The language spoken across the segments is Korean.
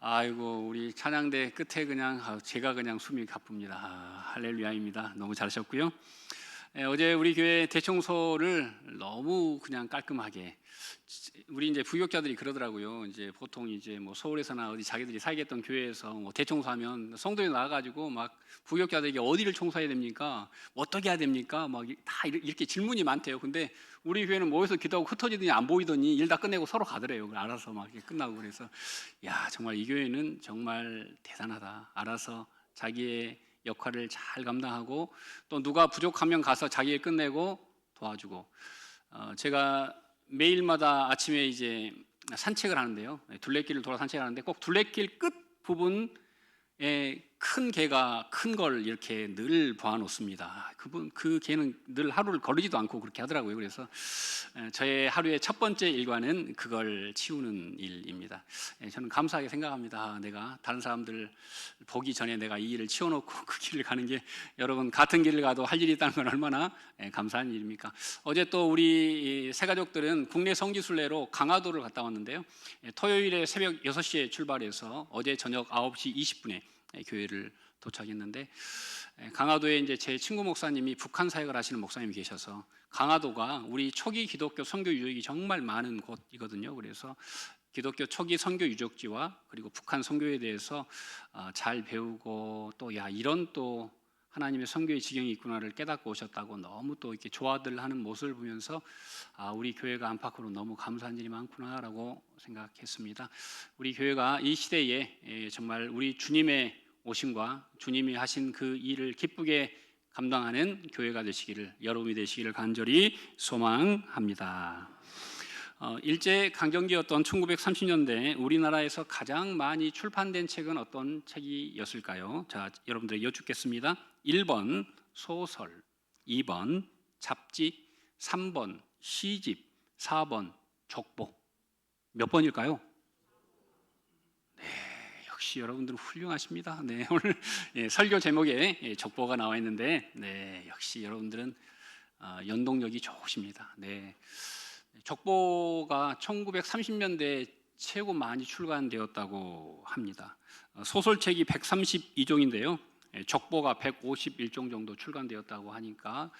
아이고, 우리 찬양대 끝에 그냥 제가 그냥 숨이 가쁩니다. 할렐루야입니다. 너무 잘하셨고요. 어제 우리 교회 대청소를 너무 그냥 깔끔하게, 우리 이제 부교육자들이 그러더라고요. 이제 보통 이제 뭐 서울에서나 어디 자기들이 살겠던 교회에서 뭐 대청소하면 성도에 나와가지고 막 부교육자들에게 어디를 청소해야 됩니까? 어떻게 해야 됩니까? 막 다 이렇게 질문이 많대요. 근데 우리 교회는 모여서 기도하고 흩어지더니 안 보이더니 일 다 끝내고 서로 가더래요. 알아서 막 이렇게 끝나고. 그래서 야, 정말 이 교회는 정말 대단하다. 알아서 자기의 역할을 잘 감당하고 또 누가 부족하면 가서 자기 일 끝내고 도와주고. 제가 매일마다 아침에 이제 산책을 하는데요. 둘레길을 돌아 산책하는데 꼭 둘레길 끝 부분에 큰 개가 큰 걸 이렇게 늘 봐놓습니다. 그 개는 늘 하루를 거르지도 않고 그렇게 하더라고요. 그래서 저의 하루의 첫 번째 일과는 그걸 치우는 일입니다. 저는 감사하게 생각합니다. 내가 다른 사람들 보기 전에 내가 이 일을 치워놓고 그 길을 가는 게, 여러분 같은 길을 가도 할 일이 있다는 건 얼마나 감사한 일입니까? 어제 또 우리 새 가족들은 국내 성지순례로 강화도를 갔다 왔는데요. 토요일에 새벽 6시에 출발해서 어제 저녁 9시 20분에 교회를 도착했는데, 강화도에 이제 제 친구 목사님이 북한 사역을 하시는 목사님이 계셔서, 강화도가 우리 초기 기독교 선교 유적이 정말 많은 곳이거든요. 그래서 기독교 초기 선교 유적지와 그리고 북한 선교에 대해서 잘 배우고, 또 야, 이런 또 하나님의 선교의 지경이 있구나를 깨닫고 오셨다고 너무 또 이렇게 좋아들 하는 모습을 보면서 우리 교회가 안팎으로 너무 감사한 일이 많구나라고 생각했습니다. 우리 교회가 이 시대에 정말 우리 주님의 오심과 주님이 하신 그 일을 기쁘게 감당하는 교회가 되시기를, 여러분이 되시기를 간절히 소망합니다. 일제 강점기였던 1930년대 우리나라에서 가장 많이 출판된 책은 어떤 책이었을까요? 자, 여러분들에게 여쭙겠습니다. 1번 소설, 2번 잡지, 3번 시집, 4번 족보. 몇 번일까요? 네, 역시 여러분들은 훌륭하십니다. 네, 오늘 설교 제목에 족보가 나와 있는데, 네, 역시 여러분들은 연동력이 좋으십니다. 네. 족보가 1930년대에 최고 많이 출간되었다고 합니다. 소설책이 132종인데요. 족보가 151종 정도 출간되었다고 하니까,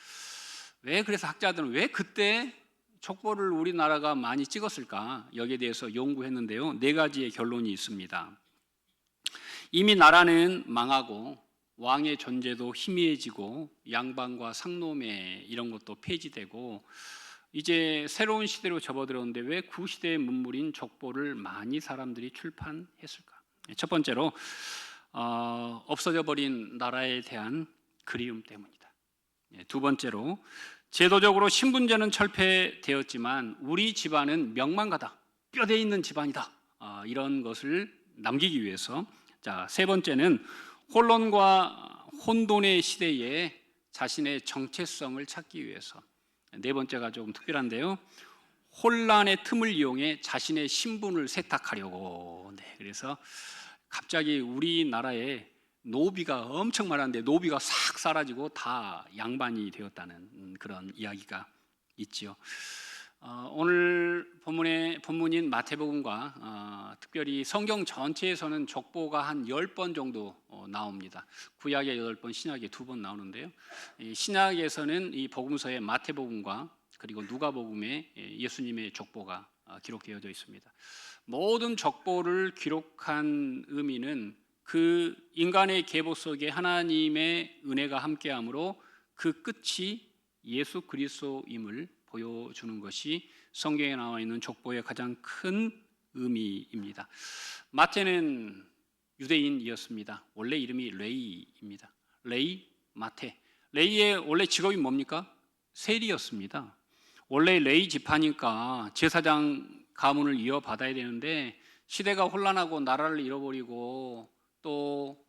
그래서 학자들은 왜 그때 족보를 우리나라가 많이 찍었을까? 여기에 대해서 연구했는데요. 4가지의 결론이 있습니다. 이미 나라는 망하고 왕의 존재도 희미해지고 양반과 상노매 이런 것도 폐지되고 이제 새로운 시대로 접어들었는데 왜 구시대의 문물인 족보를 많이 사람들이 출판했을까? 첫 번째로 없어져 버린 나라에 대한 그리움 때문이다. 두 번째로 제도적으로 신분제는 철폐되었지만 우리 집안은 명망가다, 뼈대 있는 집안이다, 이런 것을 남기기 위해서. 자, 세 번째는 혼돈과 혼돈의 시대에 자신의 정체성을 찾기 위해서. 네 번째가 조금 특별한데요. 혼란의 틈을 이용해 자신의 신분을 세탁하려고. 네, 그래서 갑자기 우리나라에 노비가 엄청 많았는데 노비가 싹 사라지고 다 양반이 되었다는 그런 이야기가 있지요. 오늘 본문인 마태복음과 특별히 성경 전체에서는 족보가 한 10번 정도 나옵니다. 구약에 8번, 신약에 2번 나오는데요. 신약에서는 이 복음서에 마태복음과 그리고 누가복음에 예수님의 족보가 기록되어져 있습니다. 모든 족보를 기록한 의미는 그 인간의 계보 속에 하나님의 은혜가 함께함으로 그 끝이 예수 그리스도임을 보여주는 것이 성경에 나와 있는 족보의 가장 큰 의미입니다. 마태는 유대인이었습니다. 원래 이름이 레이입니다. 레이, 마태. 레이의 원래 직업이 뭡니까? 세리였습니다. 원래 레이 지파니까 제사장 가문을 이어받아야 되는데 시대가 혼란하고 나라를 잃어버리고 또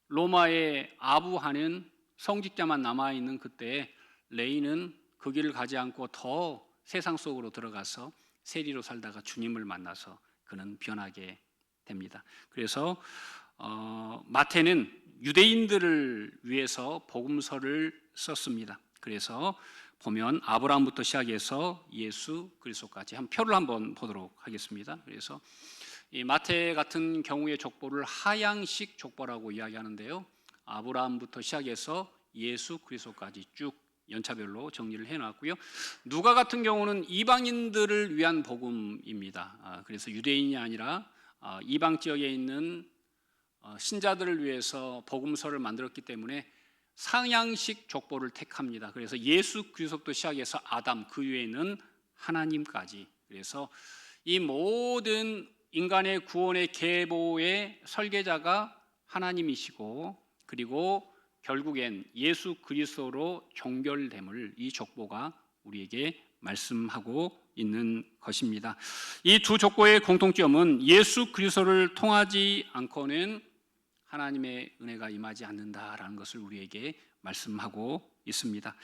로마에 아부하는 성직자만 남아있는 그때 레이는 그 길을 가지 않고 더 세상 속으로 들어가서 세리로 살다가 주님을 만나서 그는 변하게 됩니다. 그래서 마태는 유대인들을 위해서 복음서를 썼습니다. 그래서 보면 아브라함부터 시작해서 예수 그리스도까지 한 표를 한번 보도록 하겠습니다. 그래서 이 마태 같은 경우의 족보를 하향식 족보라고 이야기하는데요. 아브라함부터 시작해서 예수 그리스도까지 쭉 연차별로 정리를 해놨고요. 누가 같은 경우는 이방인들을 위한 복음입니다. 그래서 유대인이 아니라 이방 지역에 있는 신자들을 위해서 복음서를 만들었기 때문에 상향식 족보를 택합니다. 그래서 예수 그리스도부터 시작해서 아담, 그 위에는 하나님까지. 그래서 이 모든 인간의 구원의 계보의 설계자가 하나님이시고, 그리고 결국엔 예수 그리스도로 종결됨을 이 족보가 우리에게 말씀하고 있는 것입니다. 이 두 족보의 공통점은 예수 그리스도를 통하지 않고는 하나님의 은혜가 임하지 않는다라는 것을 우리에게 말씀하고 있습니다.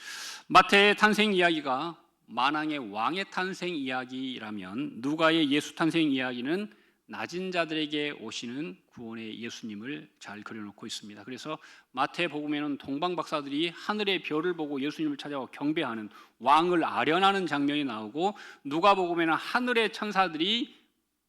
마태의 탄생 이야기가 만왕의 왕의 탄생 이야기라면 누가의 예수 탄생 이야기는 낮은 자들에게 오시는 구원의 예수님을 잘 그려놓고 있습니다. 그래서 마태복음에는 동방 박사들이 하늘의 별을 보고 예수님을 찾아와 경배하는, 왕을 아련하는 장면이 나오고, 누가복음에는 하늘의 천사들이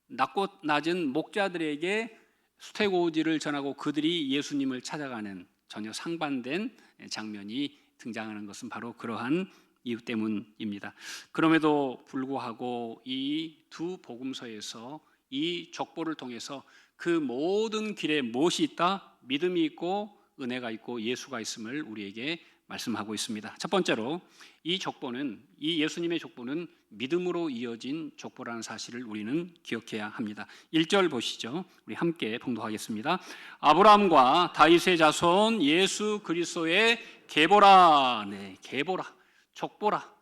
낮고 낮은 목자들에게 수태고지를 전하고 그들이 예수님을 찾아가는 전혀 상반된 장면이 등장하는 것은 바로 그러한 이유 때문입니다. 그럼에도 불구하고 이 두 복음서에서 이 족보를 통해서 그 모든 길에 무엇이 있다? 믿음이 있고 은혜가 있고 예수가 있음을 우리에게 말씀하고 있습니다. 첫 번째로 이 예수님의 족보는 믿음으로 이어진 족보라는 사실을 우리는 기억해야 합니다. 1절 보시죠. 우리 함께 봉독하겠습니다. 아브라함과 다윗의 자손 예수 그리스도의 계보라. 네, 계보라, 족보라.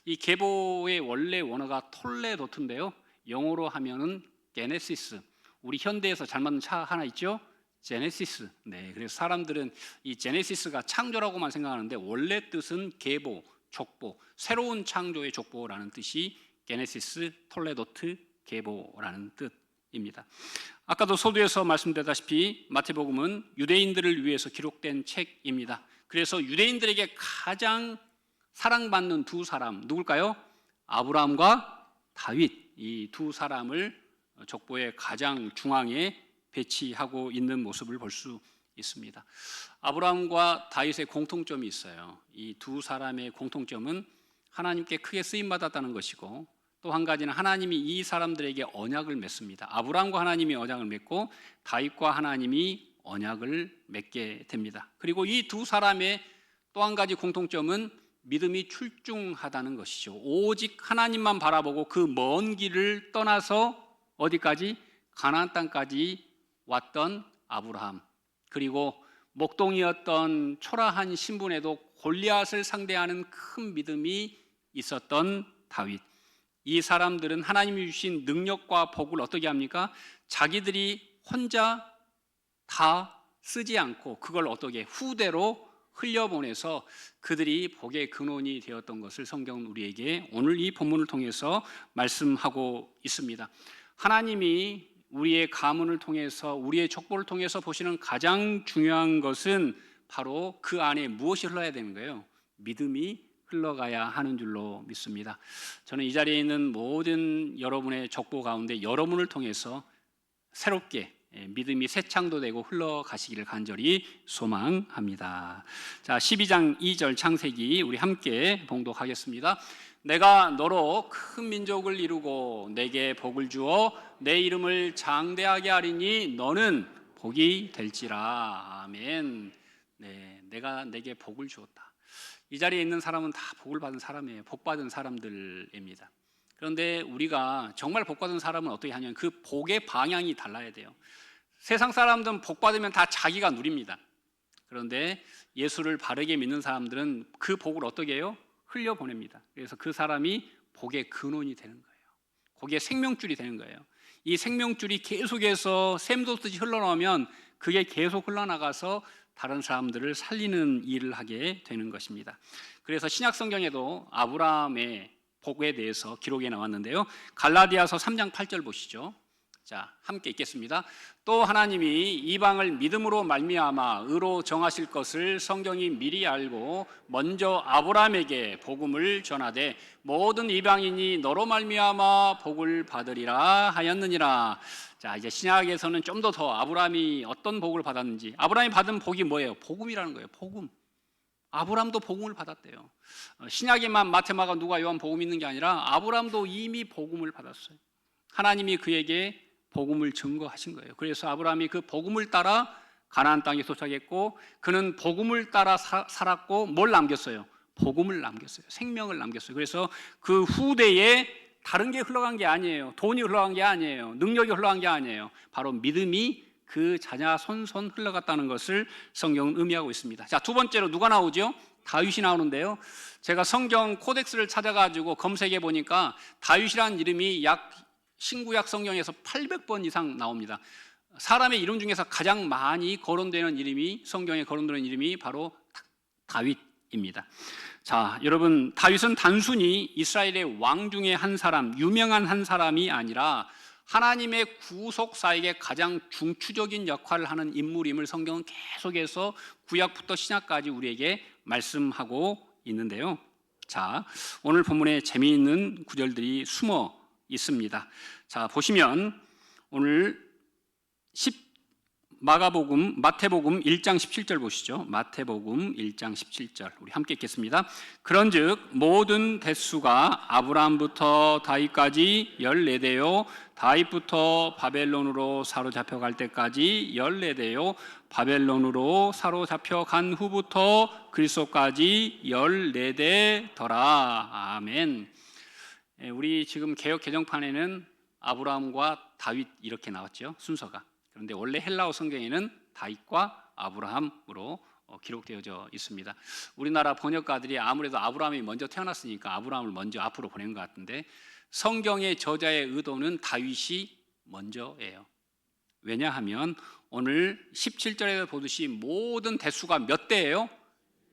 이 계보의 원래 원어가 톨레도트인데요. 영어로 하면은 제네시스. 우리 현대에서 잘 맞는 차 하나 있죠? 제네시스. 네, 그래서 사람들은 이 제네시스가 창조라고만 생각하는데 원래 뜻은 계보, 족보, 새로운 창조의 족보라는 뜻이 제네시스, 톨레도트, 계보라는 뜻입니다. 아까도 서두에서 말씀드렸다시피 마태복음은 유대인들을 위해서 기록된 책입니다. 그래서 유대인들에게 가장 사랑받는 두 사람 누굴까요? 아브라함과 다윗, 이 두 사람을 족보의 가장 중앙에 배치하고 있는 모습을 볼 수 있습니다. 아브라함과 다윗의 공통점이 있어요. 이 두 사람의 공통점은 하나님께 크게 쓰임받았다는 것이고, 또 한 가지는 하나님이 이 사람들에게 언약을 맺습니다. 아브라함과 하나님이 언약을 맺고 다윗과 하나님이 언약을 맺게 됩니다. 그리고 이 두 사람의 또 한 가지 공통점은 믿음이 출중하다는 것이죠. 오직 하나님만 바라보고 그 먼 길을 떠나서 어디까지? 가나안 땅까지 왔던 아브라함, 그리고 목동이었던 초라한 신분에도 골리앗을 상대하는 큰 믿음이 있었던 다윗. 이 사람들은 하나님이 주신 능력과 복을 어떻게 합니까? 자기들이 혼자 다 쓰지 않고 그걸 어떻게 후대로 흘려보내서 그들이 복의 근원이 되었던 것을 성경은 우리에게 오늘 이 본문을 통해서 말씀하고 있습니다. 하나님이 우리의 가문을 통해서, 우리의 족보를 통해서 보시는 가장 중요한 것은 바로 그 안에 무엇이 흘러야 되는 거예요? 믿음이 흘러가야 하는 줄로 믿습니다. 저는 이 자리에 있는 모든 여러분의 족보 가운데 여러분을 통해서 새롭게 믿음이 새창도되고 흘러가시기를 간절히 소망합니다. 자, 12장 2절 창세기 우리 함께 봉독하겠습니다. 내가 너로 큰 민족을 이루고 내게 복을 주어 내 이름을 장대하게 하리니 너는 복이 될지라. 아멘. 네, 내가 내게 복을 주었다. 이 자리에 있는 사람은 다 복을 받은 사람이에요. 복 받은 사람들입니다. 그런데 우리가 정말 복 받은 사람은 어떻게 하냐면 그 복의 방향이 달라야 돼요. 세상 사람들은 복 받으면 다 자기가 누립니다. 그런데 예수를 바르게 믿는 사람들은 그 복을 어떻게 해요? 흘려보냅니다. 그래서 그 사람이 복의 근원이 되는 거예요. 거기에 생명줄이 되는 거예요. 이 생명줄이 계속해서 샘솟듯이 흘러나오면 그게 계속 흘러나가서 다른 사람들을 살리는 일을 하게 되는 것입니다. 그래서 신약 성경에도 아브라함의 복에 대해서 기록이 나왔는데요. 갈라디아서 3장 8절 보시죠. 자, 함께 읽겠습니다. 또 하나님이 이방을 믿음으로 말미암아 의로 정하실 것을 성경이 미리 알고 먼저 아브라함에게 복음을 전하되 모든 이방인이 너로 말미암아 복을 받으리라 하였느니라. 자, 이제 신약에서는 좀 더 아브라함이 어떤 복을 받았는지, 아브라함이 받은 복이 뭐예요? 복음이라는 거예요. 복음. 아브라함도 복음을 받았대요. 신약에만 마태, 마가, 누가, 요한 복음이 있는 게 아니라 아브라함도 이미 복음을 받았어요. 하나님이 그에게 복음을 증거하신 거예요. 그래서 아브라함이 그 복음을 따라 가나안 땅에 도착했고, 그는 복음을 따라 살았고, 뭘 남겼어요? 복음을 남겼어요. 생명을 남겼어요. 그래서 그 후대에 다른 게 흘러간 게 아니에요. 돈이 흘러간 게 아니에요. 능력이 흘러간 게 아니에요. 바로 믿음이 그 자녀 손손 흘러갔다는 것을 성경은 의미하고 있습니다. 자, 두 번째로 누가 나오죠? 다윗이 나오는데요. 제가 성경 코덱스를 찾아가지고 검색해 보니까 다윗이라는 이름이 약 신구약 성경에서 800번 이상 나옵니다. 사람의 이름 중에서 가장 많이 거론되는 이름이, 성경에 거론되는 이름이 바로 다윗입니다. 자, 여러분, 다윗은 단순히 이스라엘의 왕 중에 한 사람, 유명한 한 사람이 아니라 하나님의 구속사에게 가장 중추적인 역할을 하는 인물임을 성경은 계속해서 구약부터 신약까지 우리에게 말씀하고 있는데요. 자, 오늘 본문에 재미있는 구절들이 숨어 있습니다. 자, 보시면 오늘 마태복음 1장 17절 보시죠. 마태복음 1장 17절 우리 함께 읽겠습니다. 그런즉 모든 대수가 아브라함부터 다윗까지 14대요 다윗부터 바벨론으로 사로잡혀 갈 때까지 14대요 바벨론으로 사로잡혀 간 후부터 그리스도까지 14대더라. 아멘. 우리 지금 개역 개정판에는 아브라함과 다윗 이렇게 나왔죠, 순서가. 그런데 원래 헬라어 성경에는 다윗과 아브라함으로 기록되어져 있습니다. 우리나라 번역가들이 아무래도 아브라함이 먼저 태어났으니까 아브라함을 먼저 앞으로 보낸 것 같은데, 성경의 저자의 의도는 다윗이 먼저예요. 왜냐하면 오늘 17절에 보듯이 모든 대수가 몇 대예요?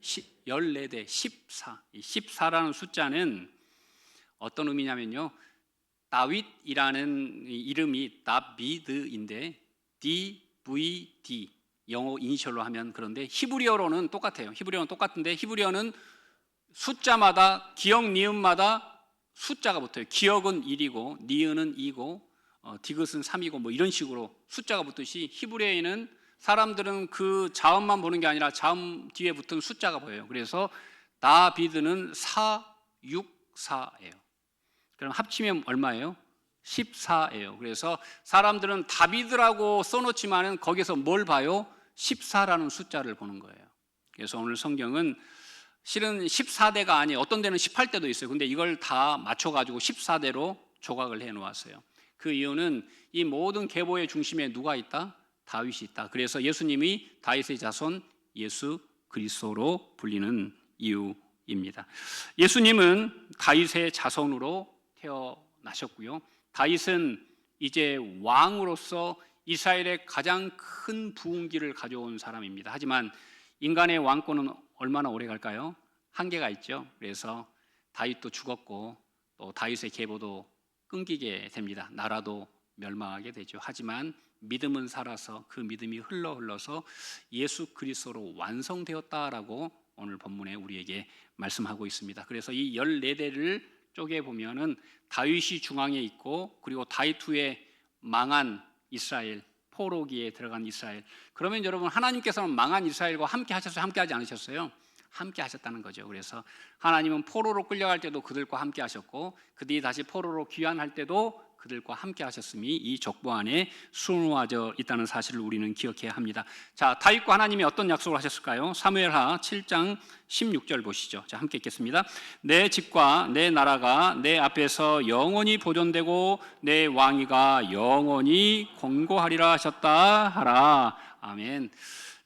14대, 14. 이 14라는 숫자는 어떤 의미냐면요, 다윗이라는 이름이 다비드인데 DVD, 영어 이니셜로 하면 그런데 히브리어로는 똑같아요. 히브리어는 똑같은데 히브리어는 숫자마다, 기역, 니은마다 숫자가 붙어요. 기역은 1이고 니은은 2고 디귿은 3이고 뭐 이런 식으로 숫자가 붙듯이 히브리어에는 사람들은 그 자음만 보는 게 아니라 자음 뒤에 붙은 숫자가 보여요. 그래서 다비드는 464예요. 그럼 합치면 얼마예요? 14예요. 그래서 사람들은 다비드라고 써놓지만은 거기서 뭘 봐요? 14라는 숫자를 보는 거예요. 그래서 오늘 성경은 실은 14대가 아니에요. 어떤 데는 18대도 있어요. 근데 이걸 다 맞춰가지고 14대로 조각을 해 놓았어요. 그 이유는 이 모든 계보의 중심에 누가 있다? 다윗이 있다. 그래서 예수님이 다윗의 자손 예수 그리스도로 불리는 이유입니다. 예수님은 다윗의 자손으로 태어나셨고요. 다윗은 이제 왕으로서 이스라엘의 가장 큰 부흥기를 가져온 사람입니다. 하지만 인간의 왕권은 얼마나 오래 갈까요? 한계가 있죠. 그래서 다윗도 죽었고 또 다윗의 계보도 끊기게 됩니다. 나라도 멸망하게 되죠. 하지만 믿음은 살아서 그 믿음이 흘러서 예수 그리스도로 완성되었다라고 오늘 본문에 우리에게 말씀하고 있습니다. 그래서 이 14대를 쪽에 보면은 다윗이 중앙에 있고, 그리고 다윗 후에 망한 이스라엘, 포로기에 들어간 이스라엘. 그러면 여러분, 하나님께서는 망한 이스라엘과 함께 하셨어요? 함께 하지 않으셨어요? 함께 하셨다는 거죠. 그래서 하나님은 포로로 끌려갈 때도 그들과 함께 하셨고, 그들이 다시 포로로 귀환할 때도 그들과 함께 하셨음이 이 족보 안에 수놓아져 있다는 사실을 우리는 기억해야 합니다. 자, 다윗과 하나님이 어떤 약속을 하셨을까요? 사무엘하 7장 16절 보시죠. 자, 함께 읽겠습니다. 내 집과 내 나라가 내 앞에서 영원히 보존되고 내 왕위가 영원히 공고하리라 하셨다 하라. 아멘.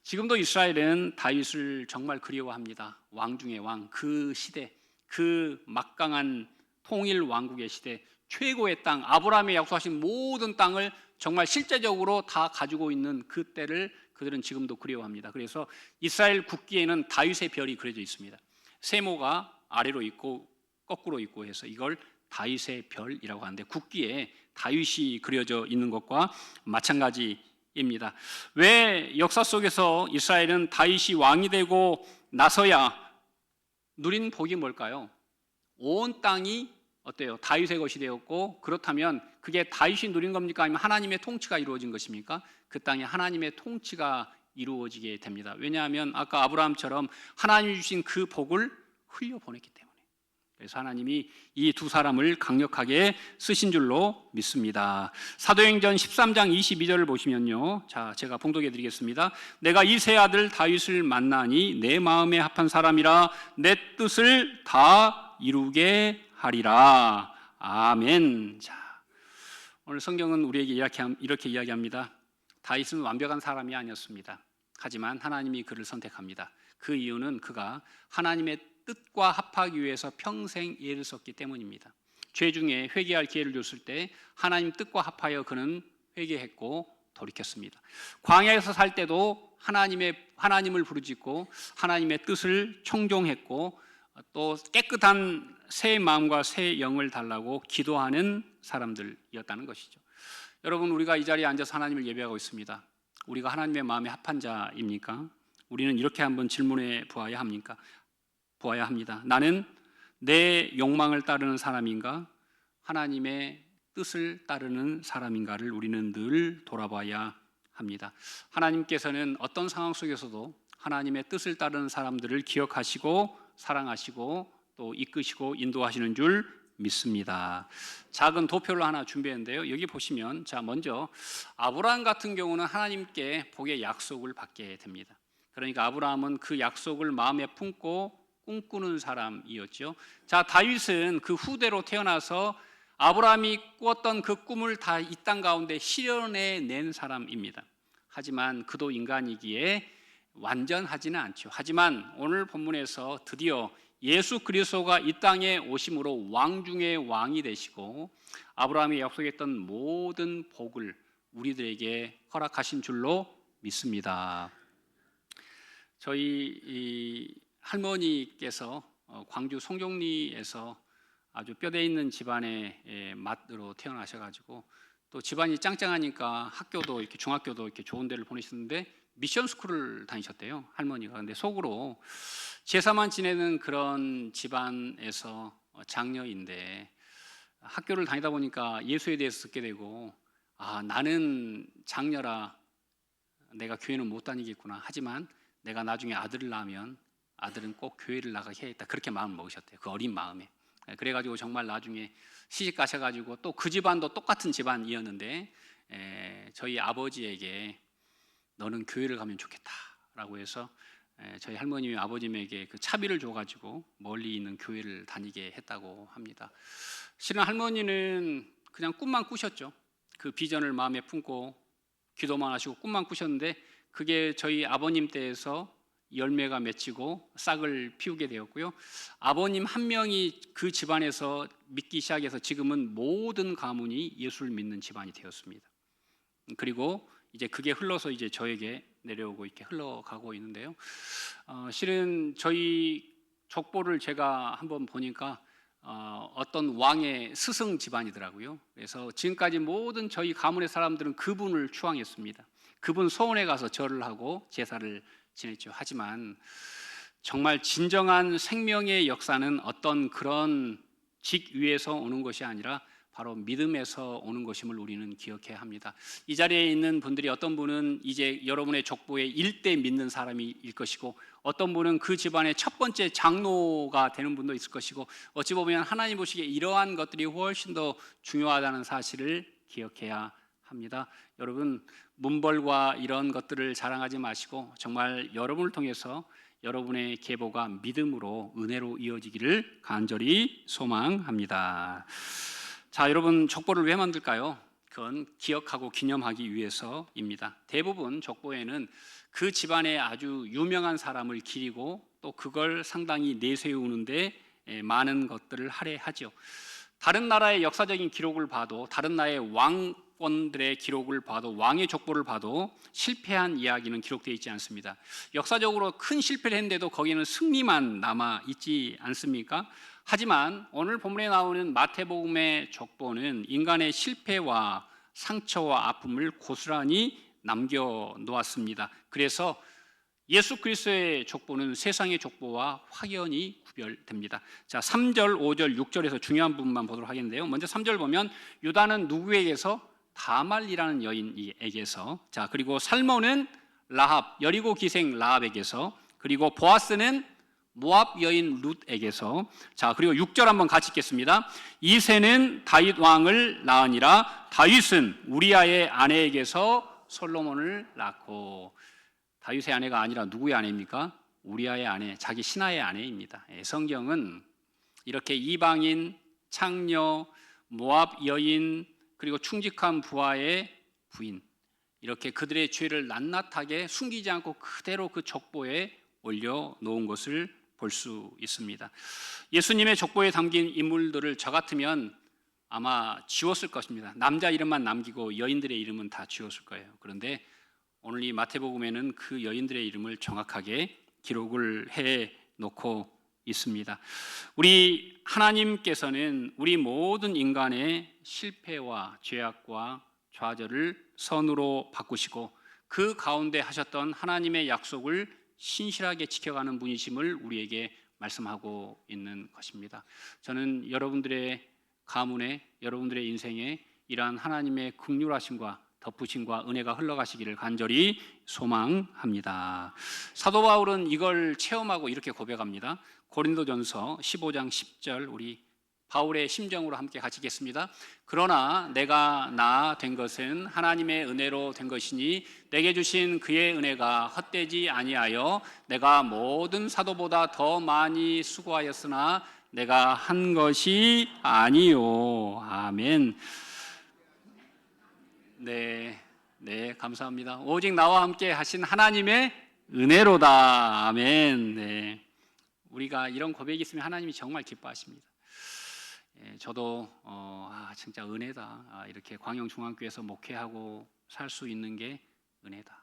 지금도 이스라엘은 다윗을 정말 그리워합니다. 왕 중의 왕, 그 시대, 그 막강한 통일 왕국의 시대, 최고의 땅, 아브라함이 약속하신 모든 땅을 정말 실제적으로 다 가지고 있는 그 때를 그들은 지금도 그리워합니다. 그래서 이스라엘 국기에는 다윗의 별이 그려져 있습니다. 세모가 아래로 있고 거꾸로 있고 해서 이걸 다윗의 별이라고 하는데 국기에 다윗이 그려져 있는 것과 마찬가지입니다. 왜 역사 속에서 이스라엘은 다윗이 왕이 되고 나서야 누린 복이 뭘까요? 온 땅이 어때요? 다윗의 것이 되었고, 그렇다면 그게 다윗이 누린 겁니까? 아니면 하나님의 통치가 이루어진 것입니까? 그 땅에 하나님의 통치가 이루어지게 됩니다. 왜냐하면 아까 아브라함처럼 하나님이 주신 그 복을 흘려보냈기 때문에. 그래서 하나님이 이 두 사람을 강력하게 쓰신 줄로 믿습니다. 사도행전 13장 22절을 보시면요, 자, 제가 봉독해 드리겠습니다. 내가 이세 아들 다윗을 만나니 내 마음에 합한 사람이라 내 뜻을 다 이루게 하리라. 아멘. 자, 오늘 성경은 우리에게 이렇게 이야기합니다. 다윗은 완벽한 사람이 아니었습니다. 하지만 하나님이 그를 선택합니다. 그 이유는 그가 하나님의 뜻과 합하기 위해서 평생 애를 썼기 때문입니다. 죄 중에 회개할 기회를 줬을 때 하나님 뜻과 합하여 그는 회개했고 돌이켰습니다. 광야에서 살 때도 하나님을 부르짖고 하나님의 뜻을 청종했고, 또 깨끗한 새 마음과 새 영을 달라고 기도하는 사람들이었다는 것이죠. 여러분, 우리가 이 자리에 앉아서 하나님을 예배하고 있습니다. 우리가 하나님의 마음에 합한 자입니까? 우리는 이렇게 한번 질문해 보아야 합니다. 나는 내 욕망을 따르는 사람인가? 하나님의 뜻을 따르는 사람인가를 우리는 늘 돌아봐야 합니다. 하나님께서는 어떤 상황 속에서도 하나님의 뜻을 따르는 사람들을 기억하시고 사랑하시고 또 이끄시고 인도하시는 줄 믿습니다. 작은 도표를 하나 준비했는데요. 여기 보시면, 자, 먼저 아브라함 같은 경우는 하나님께 복의 약속을 받게 됩니다. 그러니까 아브라함은 그 약속을 마음에 품고 꿈꾸는 사람이었죠. 자, 다윗은 그 후대로 태어나서 아브라함이 꾸었던 그 꿈을 다 이 땅 가운데 실현해낸 사람입니다. 하지만 그도 인간이기에 완전하지는 않죠. 하지만 오늘 본문에서 드디어 예수 그리스도가 이 땅에 오심으로 왕 중의 왕이 되시고 아브라함이 약속했던 모든 복을 우리들에게 허락하신 줄로 믿습니다. 저희 할머니께서 광주 송정리에서 아주 뼈대 있는 집안의 맏으로 태어나셔가지고, 또 집안이 짱짱하니까 학교도 이렇게 중학교도 이렇게 좋은 데를 보내셨는데 미션 스쿨을 다니셨대요, 할머니가. 근데 속으로 제사만 지내는 그런 집안에서 장녀인데 학교를 다니다 보니까 예수에 대해서 듣게 되고, 아, 나는 장녀라 내가 교회는 못 다니겠구나. 하지만 내가 나중에 아들을 낳으면 아들은 꼭 교회를 나가게 해야겠다. 그렇게 마음을 먹으셨대요, 그 어린 마음에. 그래가지고 정말 나중에 시집 가셔가지고 또 그 집안도 똑같은 집안이었는데 저희 아버지에게 너는 교회를 가면 좋겠다라고 해서 저희 할머님이 아버님에게 그 차비를 줘가지고 멀리 있는 교회를 다니게 했다고 합니다. 실은 할머니는 그냥 꿈만 꾸셨죠. 그 비전을 마음에 품고 기도만 하시고 꿈만 꾸셨는데 그게 저희 아버님 때에서 열매가 맺히고 싹을 피우게 되었고요. 아버님 한 명이 그 집안에서 믿기 시작해서 지금은 모든 가문이 예수를 믿는 집안이 되었습니다. 그리고 이제 그게 흘러서 이제 저에게 내려오고 이렇게 흘러가고 있는데요. 실은 저희 족보를 제가 한번 보니까 어떤 왕의 스승 집안이더라고요. 그래서 지금까지 모든 저희 가문의 사람들은 그분을 추앙했습니다. 그분 소원에 가서 절을 하고 제사를 지냈죠. 하지만 정말 진정한 생명의 역사는 어떤 그런 직 위에서 오는 것이 아니라 바로 믿음에서 오는 것임을 우리는 기억해야 합니다. 이 자리에 있는 분들이 어떤 분은 이제 여러분의 족보에 일대 믿는 사람일 것이고, 어떤 분은 그 집안의 첫 번째 장로가 되는 분도 있을 것이고, 어찌 보면 하나님 보시기에 이러한 것들이 훨씬 더 중요하다는 사실을 기억해야 합니다. 여러분, 문벌과 이런 것들을 자랑하지 마시고 정말 여러분을 통해서 여러분의 계보가 믿음으로 은혜로 이어지기를 간절히 소망합니다. 자, 여러분, 족보를 왜 만들까요? 그건 기억하고 기념하기 위해서입니다. 대부분 족보에는 그 집안의 아주 유명한 사람을 기리고 또 그걸 상당히 내세우는데 많은 것들을 할애하죠. 다른 나라의 역사적인 기록을 봐도, 다른 나라의 왕권들의 기록을 봐도, 왕의 족보를 봐도 실패한 이야기는 기록되어 있지 않습니다. 역사적으로 큰 실패를 했는데도 거기는 승리만 남아 있지 않습니까? 하지만 오늘 본문에 나오는 마태복음의 족보는 인간의 실패와 상처와 아픔을 고스란히 남겨놓았습니다. 그래서 예수 그리스도의 족보는 세상의 족보와 확연히 구별됩니다. 자, 3절, 5절, 6절에서 중요한 부분만 보도록 하겠는데요. 먼저 3절 보면 유다는 누구에게서? 다말이라는 여인에게서. 자, 그리고 살몬은 라합, 여리고 기생 라합에게서. 그리고 보아스는 모압 여인 룻에게서. 자, 그리고 6절 한번 같이 읽겠습니다. 이새는 다윗 왕을 낳으니라. 다윗은 우리아의 아내에게서 솔로몬을 낳고. 다윗의 아내가 아니라 누구의 아내입니까? 우리아의 아내, 자기 신하의 아내입니다. 성경은 이렇게 이방인, 창녀, 모압 여인, 그리고 충직한 부하의 부인, 이렇게 그들의 죄를 낱낱하게 숨기지 않고 그대로 그 족보에 올려놓은 것을 볼 수 있습니다. 예수님의 족보에 담긴 인물들을 저 같으면 아마 지웠을 것입니다. 남자 이름만 남기고 여인들의 이름은 다 지웠을 거예요. 그런데 오늘 이 마태복음에는 그 여인들의 이름을 정확하게 기록을 해놓고 있습니다. 우리 하나님께서는 우리 모든 인간의 실패와 죄악과 좌절을 선으로 바꾸시고 그 가운데 하셨던 하나님의 약속을 신실하게 지켜가는 분이심을 우리에게 말씀하고 있는 것입니다. 저는 여러분들의 가문에, 여러분들의 인생에 이러한 하나님의 긍휼하심과 덮으심과 은혜가 흘러가시기를 간절히 소망합니다. 사도 바울은 이걸 체험하고 이렇게 고백합니다. 고린도전서 15장 10절, 우리 바울의 심정으로 함께 같이 읽겠습니다. 그러나 내가 나 된 것은 하나님의 은혜로 된 것이니 내게 주신 그의 은혜가 헛되지 아니하여 내가 모든 사도보다 더 많이 수고하였으나 내가 한 것이 아니요. 아멘. 네, 감사합니다. 오직 나와 함께 하신 하나님의 은혜로다. 아멘. 네. 우리가 이런 고백이 있으면 하나님이 정말 기뻐하십니다. 저도 진짜 은혜다. 이렇게 광영중앙교회에서 목회하고 살 수 있는 게 은혜다.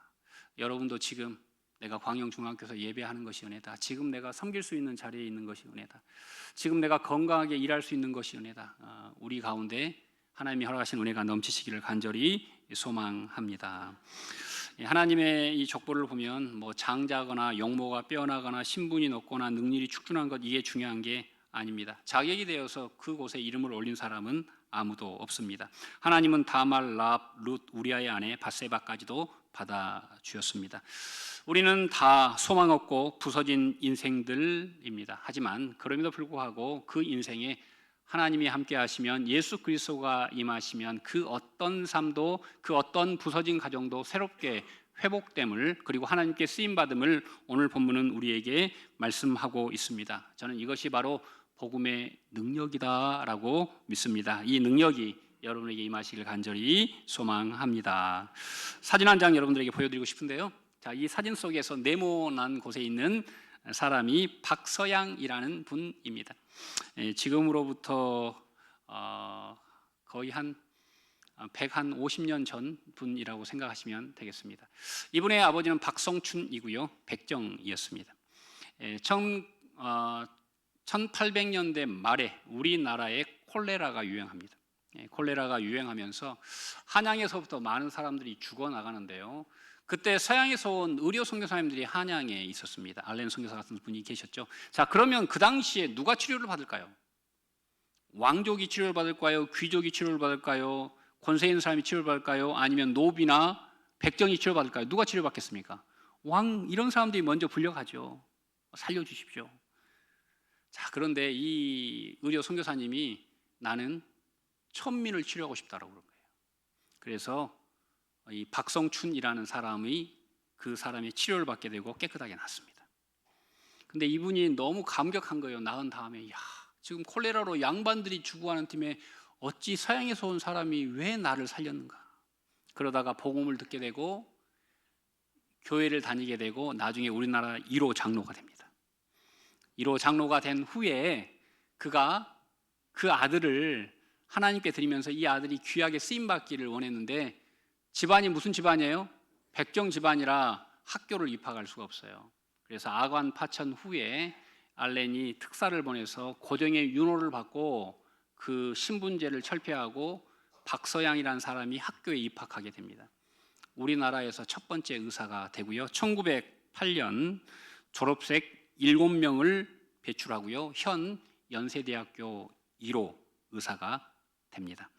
여러분도 지금 내가 광영중앙교회에서 예배하는 것이 은혜다. 지금 내가 섬길 수 있는 자리에 있는 것이 은혜다. 지금 내가 건강하게 일할 수 있는 것이 은혜다. 우리 가운데 하나님이 허락하신 은혜가 넘치시기를 간절히 소망합니다. 하나님의 이 족보를 보면 뭐 장자거나 용모가 빼어나거나 신분이 높거나 능률이 축준한 것, 이게 중요한 게 아닙니다. 자격이 되어서 그곳에 이름을 올린 사람은 아무도 없습니다. 하나님은 다말, 라합, 룻, 우리아의 아내 밧세바까지도 받아주었습니다. 우리는 다 소망 없고 부서진 인생들입니다. 하지만 그럼에도 불구하고 그 인생에 하나님이 함께 하시면, 예수 그리스도가 임하시면 그 어떤 삶도, 그 어떤 부서진 가정도 새롭게 회복됨을, 그리고 하나님께 쓰임받음을 오늘 본문은 우리에게 말씀하고 있습니다. 저는 이것이 바로 복음의 능력이다라고 믿습니다. 이 능력이 여러분에게 임하시길 간절히 소망합니다. 사진 한 장 여러분들에게 보여드리고 싶은데요. 자, 이 사진 속에서 네모난 곳에 있는 사람이 박서양이라는 분입니다. 지금으로부터 거의 한 150년 전 분이라고 생각하시면 되겠습니다. 이분의 아버지는 박성춘이고요, 백정이었습니다. 1800년대 말에 우리나라에 콜레라가 유행합니다. 콜레라가 유행하면서 한양에서부터 많은 사람들이 죽어나가는데요. 그때 서양에서 온 의료 선교사님들이 한양에 있었습니다. 알렌 선교사 같은 분이 계셨죠. 자, 그러면 그 당시에 누가 치료를 받을까요? 왕족이 치료를 받을까요? 귀족이 치료를 받을까요? 권세 있는 사람이 치료를 받을까요? 아니면 노비나 백정이 치료를 받을까요? 누가 치료를 받겠습니까? 왕, 이런 사람들이 먼저 불려가죠. 살려주십시오. 자, 그런데 이 의료 선교사님이 나는 천민을 치료하고 싶다라고 그런 거예요. 그래서 이 박성춘이라는 사람이 그 사람의 치료를 받게 되고 깨끗하게 낫습니다. 근데 이분이 너무 감격한 거예요. 나은 다음에, 야, 지금 콜레라로 양반들이 죽어가는 팀에 어찌 서양에서 온 사람이 왜 나를 살렸는가. 그러다가 복음을 듣게 되고 교회를 다니게 되고 나중에 우리나라 1호 장로가 됩니다. 1호 장로가 된 후에 그가 그 아들을 하나님께 드리면서 이 아들이 귀하게 쓰임받기를 원했는데, 집안이 무슨 집안이에요? 백정 집안이라 학교를 입학할 수가 없어요. 그래서 아관 파천 후에 알렌이 특사를 보내서 고종의 윤호를 받고 그 신분제를 철폐하고 박서양이라는 사람이 학교에 입학하게 됩니다. 우리나라에서 첫 번째 의사가 되고요. 1908년 졸업생 7명을 배출하고요. 현 연세대학교 1호 의사가 됩니다.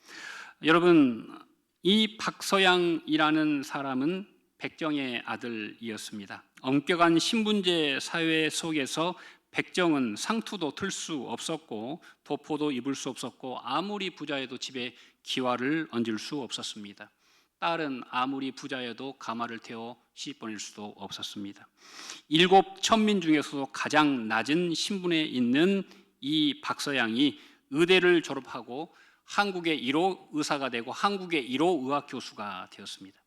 여러분, 이 박서양이라는 사람은 백정의 아들이었습니다. 엄격한 신분제 사회 속에서 백정은 상투도 틀 수 없었고 도포도 입을 수 없었고 아무리 부자여도 집에 기와를 얹을 수 없었습니다. 딸은 아무리 부자여도 가마를 태워 시집보낼 수도 없었습니다. 7천민 중에서도 가장 낮은 신분에 있는 이 박서양이 의대를 졸업하고 한국의 1호 의사가 되고 한국의 1호 의학 교수가 되었습니다.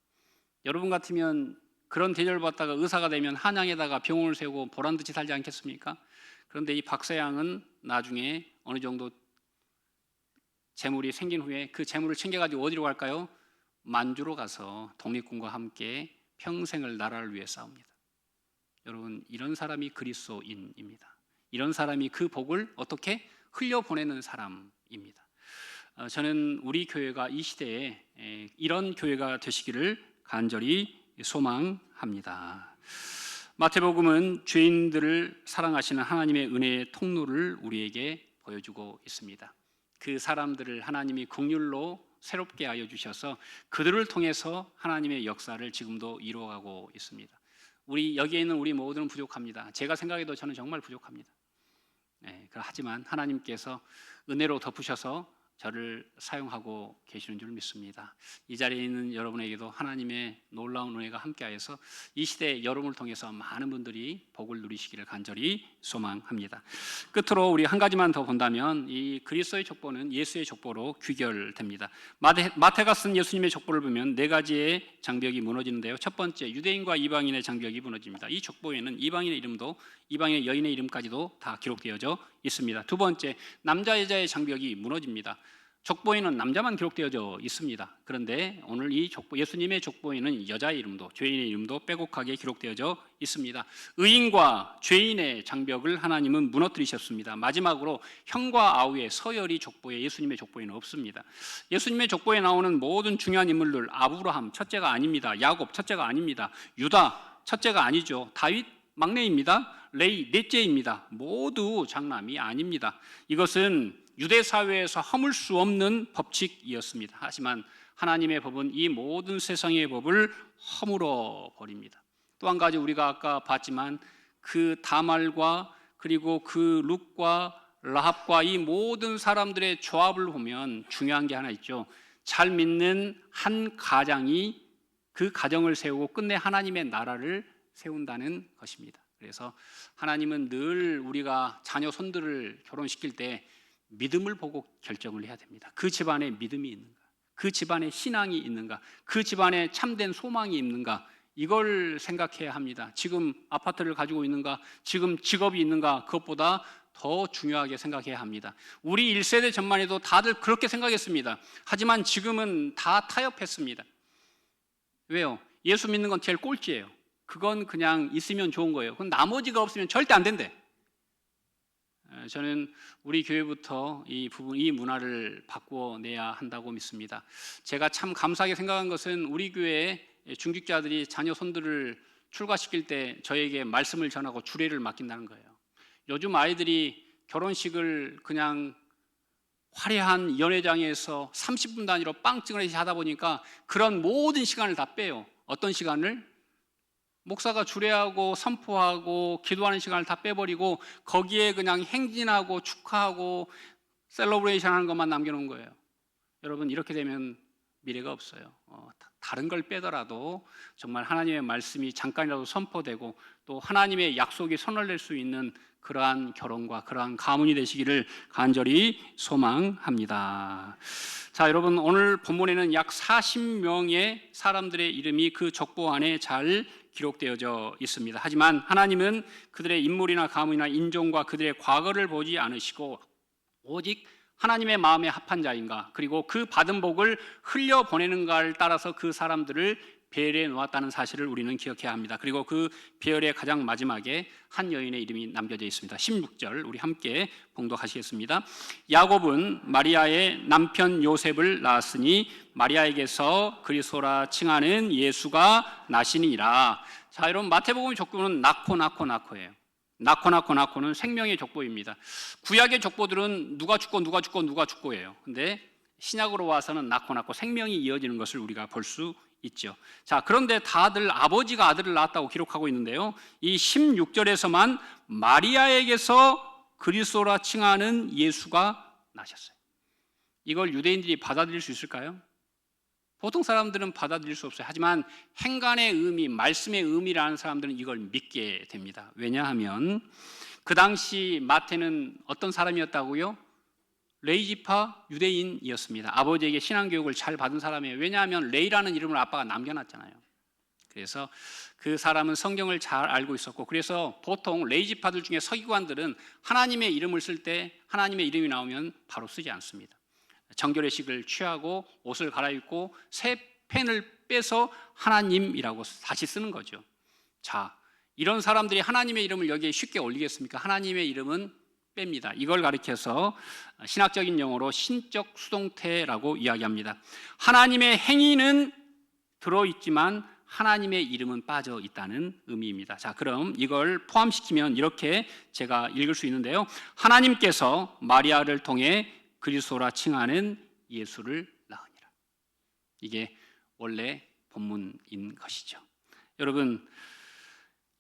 여러분 같으면 그런 대접을 받다가 의사가 되면 한양에다가 병원을 세우고 보란듯이 살지 않겠습니까? 그런데 이 박서양은 나중에 어느 정도 재물이 생긴 후에 그 재물을 챙겨가지고 어디로 갈까요? 만주로 가서 독립군과 함께 평생을 나라를 위해 싸웁니다. 여러분, 이런 사람이 그리스도인입니다. 이런 사람이 그 복을 어떻게 흘려보내는 사람입니다. 저는 우리 교회가 이 시대에 이런 교회가 되시기를 간절히 소망합니다. 마태복음은 죄인들을 사랑하시는 하나님의 은혜의 통로를 우리에게 보여주고 있습니다. 그 사람들을 하나님이 긍휼로 새롭게 하여 주셔서 그들을 통해서 하나님의 역사를 지금도 이루어가고 있습니다. 여기에 있는 우리 모두는 부족합니다. 제가 생각해도 저는 정말 부족합니다. 하지만 하나님께서 은혜로 덮으셔서 저를 사용하고 계시는 줄 믿습니다. 이 자리에 있는 여러분에게도 하나님의 놀라운 은혜가 함께하여서 이 시대에 여러분을 통해서 많은 분들이 복을 누리시기를 간절히 소망합니다. 끝으로 우리 한 가지만 더 본다면 이 그리스도의 족보는 예수의 족보로 귀결됩니다. 마태가 쓴 예수님의 족보를 보면 4가지의 장벽이 무너지는데요. 첫 번째, 유대인과 이방인의 장벽이 무너집니다. 이 족보에는 이방인의 이름도 이방인의 여인의 이름까지도 다 기록되어져 있습니다. 두 번째, 남자 여자의 장벽이 무너집니다. 족보에는 남자만 기록되어져 있습니다. 그런데 오늘 이 족보, 예수님의 족보에는 여자의 이름도 죄인의 이름도 빼곡하게 기록되어져 있습니다. 의인과 죄인의 장벽을 하나님은 무너뜨리셨습니다. 마지막으로 형과 아우의 서열이 족보에, 예수님의 족보에는 없습니다. 예수님의 족보에 나오는 모든 중요한 인물들, 아브라함 첫째가 아닙니다. 야곱 첫째가 아닙니다. 유다 첫째가 아니죠. 다윗 막내입니다. 레위 넷째입니다. 모두 장남이 아닙니다. 이것은 유대 사회에서 허물 수 없는 법칙이었습니다. 하지만 하나님의 법은 이 모든 세상의 법을 허물어 버립니다. 또 한 가지 우리가 아까 봤지만 그 다말과 그리고 그 룻과 라합과 이 모든 사람들의 조합을 보면 중요한 게 하나 있죠. 잘 믿는 한 가장이 그 가정을 세우고 끝내 하나님의 나라를 세운다는 것입니다. 그래서 하나님은 늘 우리가 자녀 손들을 결혼시킬 때 믿음을 보고 결정을 해야 됩니다. 그 집안에 믿음이 있는가? 그 집안에 신앙이 있는가? 그 집안에 참된 소망이 있는가? 이걸 생각해야 합니다. 지금 아파트를 가지고 있는가? 지금 직업이 있는가? 그것보다 더 중요하게 생각해야 합니다. 우리 1세대 전만 해도 다들 그렇게 생각했습니다. 하지만 지금은 다 타협했습니다. 왜요? 예수 믿는 건 제일 꼴찌예요. 그건 그냥 있으면 좋은 거예요. 그건 나머지가 없으면 절대 안 된대. 저는 우리 교회부터 이 문화를 바꿔내야 한다고 믿습니다. 제가 참 감사하게 생각한 것은 우리 교회에 중직자들이 자녀 손들을 출가시킬 때 저에게 말씀을 전하고 주례를 맡긴다는 거예요. 요즘 아이들이 결혼식을 그냥 화려한 연회장에서 30분 단위로 빵ጭ거리듯이 하다 보니까 그런 모든 시간을 다 빼요. 어떤 시간을? 목사가 주례하고 선포하고 기도하는 시간을 다 빼버리고 거기에 그냥 행진하고 축하하고 셀러브레이션 하는 것만 남겨놓은 거예요. 여러분, 이렇게 되면 미래가 없어요. 다른 걸 빼더라도 정말 하나님의 말씀이 잠깐이라도 선포되고 또 하나님의 약속이 선언될 수 있는 그러한 결혼과 그러한 가문이 되시기를 간절히 소망합니다. 자, 여러분, 오늘 본문에는 약 40명의 사람들의 이름이 그 족보 안에 잘 기록되어져 있습니다. 하지만 하나님은 그들의 인물이나 가문이나 인종과 그들의 과거를 보지 않으시고 오직 하나님의 마음에 합한 자인가, 그리고 그 받은 복을 흘려보내는가를 따라서 그 사람들을 배열해 놓았다는 사실을 우리는 기억해야 합니다. 그리고 그 배열의 가장 마지막에 한 여인의 이름이 남겨져 있습니다. 16절 우리 함께 봉독하시겠습니다. 야곱은 마리아의 남편 요셉을 낳았으니 마리아에게서 그리스도라 칭하는 예수가 나시니라. 자, 여러분 마태복음 족보는 낳고예요. 낳고는 생명의 족보입니다. 구약의 족보들은 누가 죽고예요. 근데 신약으로 와서는 낳고 생명이 이어지는 것을 우리가 볼 수 있죠. 자, 그런데 다들 아버지가 아들을 낳았다고 기록하고 있는데요. 이 16절에서만 마리아에게서 그리스도라 칭하는 예수가 나셨어요. 이걸 유대인들이 받아들일 수 있을까요? 보통 사람들은 받아들일 수 없어요. 하지만 행간의 의미, 말씀의 의미라는 사람들은 이걸 믿게 됩니다. 왜냐하면 그 당시 마태는 어떤 사람이었다고요? 레이지파 유대인이었습니다. 아버지에게 신앙교육을 잘 받은 사람이에요. 왜냐하면 레이라는 이름을 아빠가 남겨놨잖아요. 그래서 그 사람은 성경을 잘 알고 있었고, 그래서 보통 레이지파들 중에 서기관들은 하나님의 이름을 쓸 때 하나님의 이름이 나오면 바로 쓰지 않습니다. 정결의식을 취하고 옷을 갈아입고 새 펜을 빼서 하나님이라고 다시 쓰는 거죠. 자, 이런 사람들이 하나님의 이름을 여기에 쉽게 올리겠습니까? 하나님의 이름은 뺍니다. 이걸 가리켜서 신학적인 용어로 신적 수동태라고 이야기합니다. 하나님의 행위는 들어있지만 하나님의 이름은 빠져 있다는 의미입니다. 자, 그럼 이걸 포함시키면 이렇게 제가 읽을 수 있는데요. 하나님께서 마리아를 통해 그리스도라 칭하는 예수를 낳으니라. 이게 원래 본문인 것이죠. 여러분,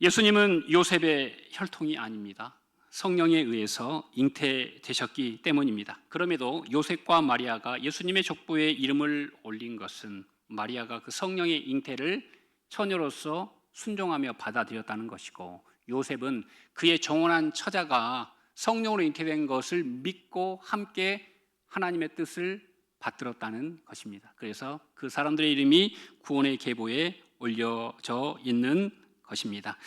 예수님은 요셉의 혈통이 아닙니다. 성령에 의해서 잉태되셨기 때문입니다. 그럼에도 요셉과 마리아가 예수님의 족보에 이름을 올린 것은 마리아가 그 성령의 잉태를 처녀로서 순종하며 받아들였다는 것이고, 요셉은 그의 정혼한 처자가 성령으로 잉태된 것을 믿고 함께 하나님의 뜻을 받들었다는 것입니다. 그래서 그 사람들의 이름이 구원의 계보에 올려져 있는 것입니다.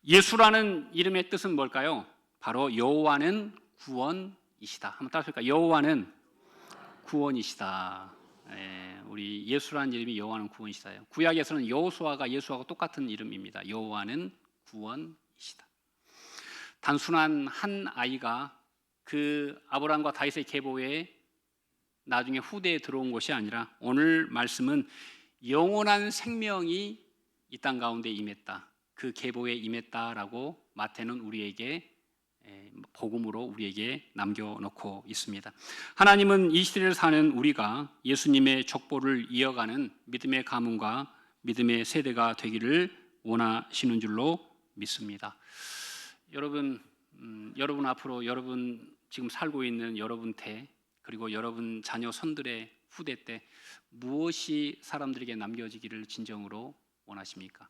예수라는 이름의 뜻은 뭘까요? 바로 여호와는 구원이시다. 한번 따라해볼까요? 여호와는 구원이시다. 우리 예수라는 이름이 여호와는 구원이시다. 구약에서는 여호수아가 예수하고 똑같은 이름입니다. 여호와는 구원이시다. 단순한 한 아이가 그 아브라함과 다윗의 계보에 나중에 후대에 들어온 것이 아니라 오늘 말씀은 영원한 생명이 이 땅 가운데 임했다. 그 계보에 임했다라고 마태는 우리에게 복음으로 우리에게 남겨놓고 있습니다. 하나님은 이 시대를 사는 우리가 예수님의 족보를 이어가는 믿음의 가문과 믿음의 세대가 되기를 원하시는 줄로 믿습니다. 여러분 앞으로 여러분 지금 살고 있는 여러분 때, 그리고 여러분 자녀 손들의 후대 때 무엇이 사람들에게 남겨지기를 진정으로 원하십니까?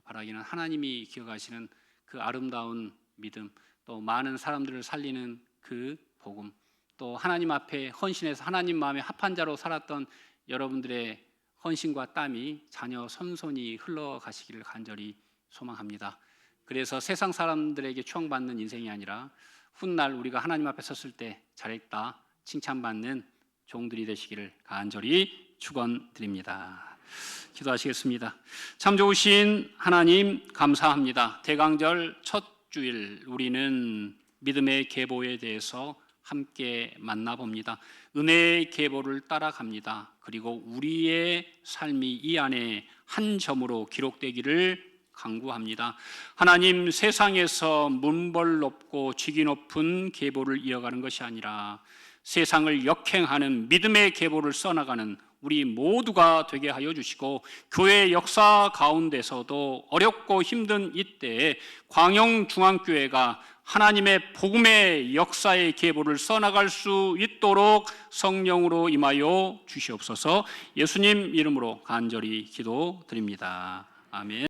바라기는 하나님이 기억하시는 그 아름다운 믿음, 또 많은 사람들을 살리는 그 복음, 또 하나님 앞에 헌신해서 하나님 마음에 합한 자로 살았던 여러분들의 헌신과 땀이 자녀 손손이 흘러가시기를 간절히 소망합니다. 그래서 세상 사람들에게 추앙받는 인생이 아니라 훗날 우리가 하나님 앞에 섰을 때 잘했다 칭찬받는 종들이 되시기를 간절히 축원드립니다. 기도하시겠습니다. 참 좋으신 하나님 감사합니다. 대강절 첫 주일 우리는 믿음의 계보에 대해서 함께 만나봅니다. 은혜의 계보를 따라갑니다. 그리고 우리의 삶이 이 안에 한 점으로 기록되기를 간구합니다. 하나님, 세상에서 문벌 높고 직위 높은 계보를 이어가는 것이 아니라 세상을 역행하는 믿음의 계보를 써나가는 우리 모두가 되게 하여 주시고, 교회 역사 가운데서도 어렵고 힘든 이때에 광영중앙교회가 하나님의 복음의 역사의 계보를 써나갈 수 있도록 성령으로 임하여 주시옵소서. 예수님 이름으로 간절히 기도드립니다. 아멘.